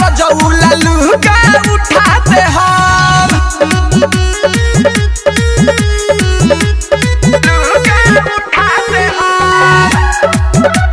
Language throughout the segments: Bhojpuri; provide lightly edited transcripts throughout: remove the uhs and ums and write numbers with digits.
रजौला लुगा उठा दे हम लुगा उठा दे हम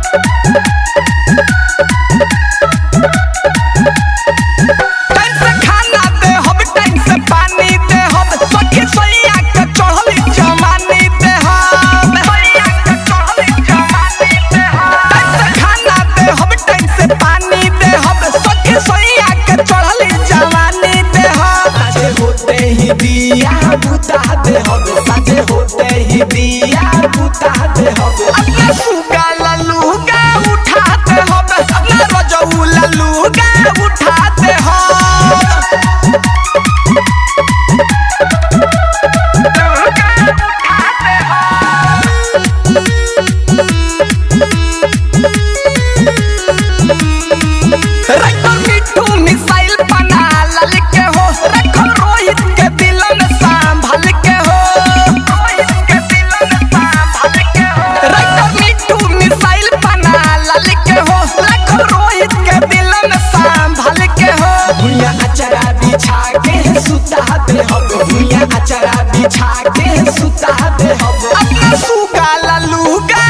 टाइम से खाना दे हम टाइम से पानी दे हम सखी सैया के चढ़ली जवानी दे हम सैया के चढ़ली जवानी दे हम टाइम से खाना दे हम टाइम से पानी दे हम सखी सैया के चढ़ली जवानी दे हम साझे होते ही दिया बुता दे हम साझे होते ही दिया बुता दे हम अपना सुगा ललूगा उठा दे हम अपना रजौला लूगा उठा दे मिठू मिसाइल बना लल के हो रखो रोहित के दिल में संभल के हो रोहित के दिल में संभल के हो रखो मिठू मिसाइल बना लल के हो रखो रोहित के दिल में संभल के हो भुइया अचरा बिछा के सुता दे हम भुइया अचरा बिछा के सुता दे हम अपना सुगा ललूगा